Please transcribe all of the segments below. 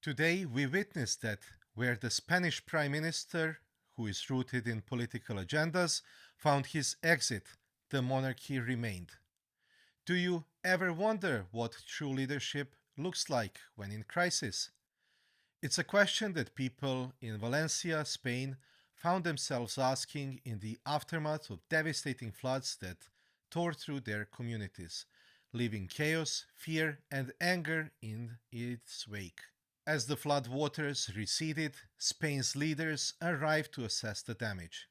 Today, we witness that where the Spanish Prime Minister, who is rooted in political agendas, found his exit, the monarchy remained. Do you ever wonder what true leadership looks like when in crisis? It's a question that people in Valencia, Spain, found themselves asking in the aftermath of devastating floods that tore through their communities, leaving chaos, fear, and anger in its wake. As the flood waters receded, Spain's leaders arrived to assess the damage.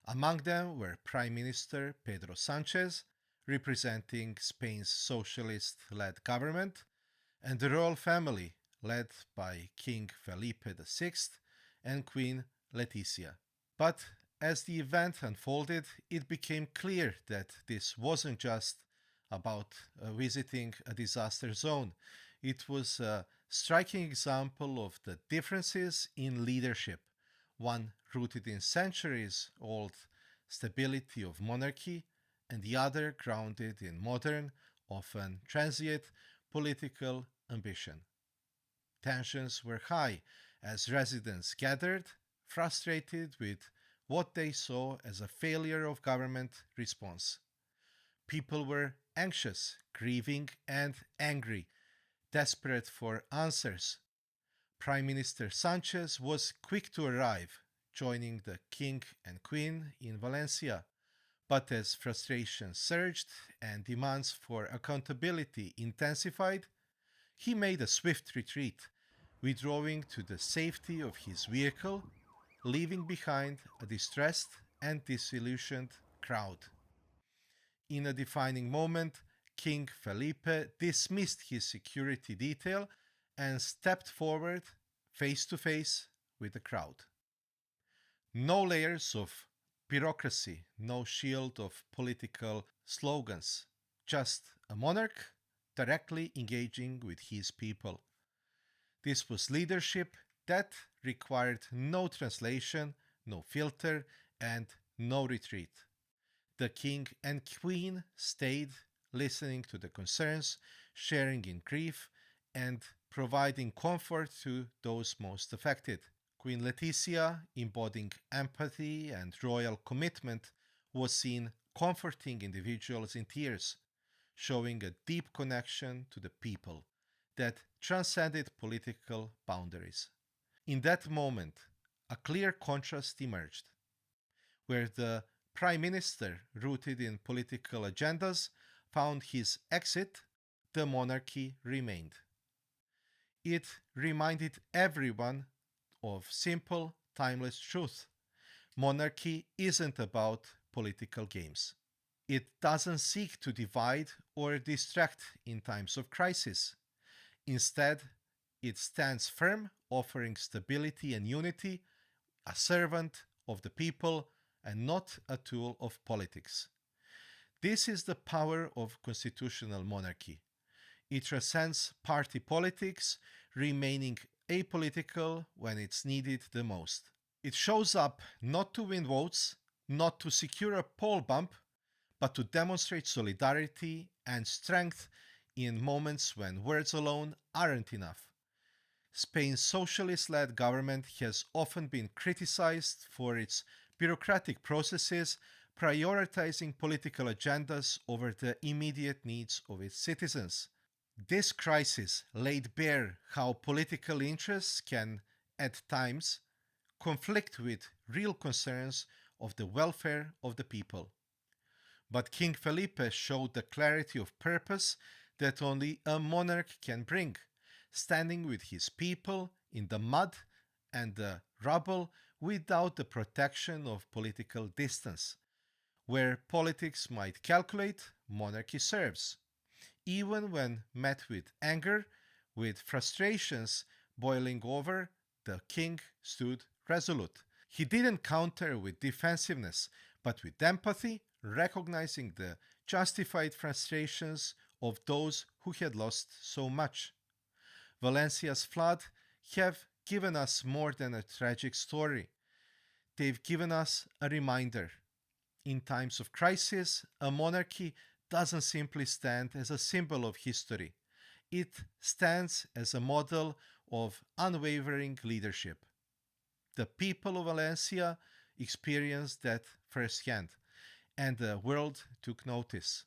Among them were Prime Minister Pedro Sánchez, representing Spain's socialist-led government, and the royal family, led by King Felipe VI and Queen Letizia. But as the event unfolded, it became clear that this wasn't just about visiting a disaster zone. It was a striking example of the differences in leadership, one rooted in centuries-old stability of monarchy, and the other grounded in modern, often transient, political ambition. Tensions were high as residents gathered, frustrated with what they saw as a failure of government response. People were anxious, grieving, and angry, desperate for answers. Prime Minister Sánchez was quick to arrive, joining the King and Queen in Valencia. But as frustration surged and demands for accountability intensified, he made a swift retreat, withdrawing to the safety of his vehicle, leaving behind a distressed and disillusioned crowd. In a defining moment, King Felipe dismissed his security detail and stepped forward face to face with the crowd. No layers of bureaucracy, no shield of political slogans, just a monarch directly engaging with his people. This was leadership that required no translation, no filter, and no retreat. The king and queen stayed, listening to the concerns, sharing in grief, and providing comfort to those most affected. Queen Letizia, embodying empathy and royal commitment, was seen comforting individuals in tears, showing a deep connection to the people that transcended political boundaries. In that moment, a clear contrast emerged, where the Prime Minister, rooted in political agendas, found his exit, the monarchy remained. It reminded everyone of simple, timeless truth. Monarchy isn't about political games. It doesn't seek to divide or distract in times of crisis. Instead, it stands firm, offering stability and unity, a servant of the people and not a tool of politics. This is the power of constitutional monarchy. It transcends party politics, remaining apolitical when it's needed the most. It shows up not to win votes, not to secure a poll bump, but to demonstrate solidarity and strength in moments when words alone aren't enough. Spain's socialist-led government has often been criticized for its bureaucratic processes, prioritizing political agendas over the immediate needs of its citizens. This crisis laid bare how political interests can, at times, conflict with real concerns of the welfare of the people. But King Felipe showed the clarity of purpose that only a monarch can bring, standing with his people in the mud and the rubble without the protection of political distance. Where politics might calculate, monarchy serves. Even when met with anger, with frustrations boiling over, the king stood resolute. He didn't counter with defensiveness, but with empathy, recognizing the justified frustrations of those who had lost so much. Valencia's flood have given us more than a tragic story. They've given us a reminder. In times of crisis, a monarchy doesn't simply stand as a symbol of history. It stands as a model of unwavering leadership. The people of Valencia experienced that firsthand, and the world took notice.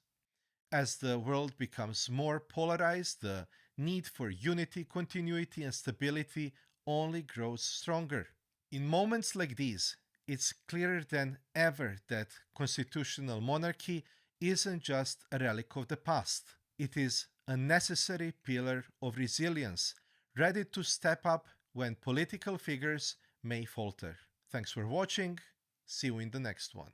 As the world becomes more polarized, the need for unity, continuity, and stability only grows stronger. In moments like these, it's clearer than ever that constitutional monarchy isn't just a relic of the past. It is a necessary pillar of resilience, ready to step up when political figures may falter. Thanks for watching. See you in the next one.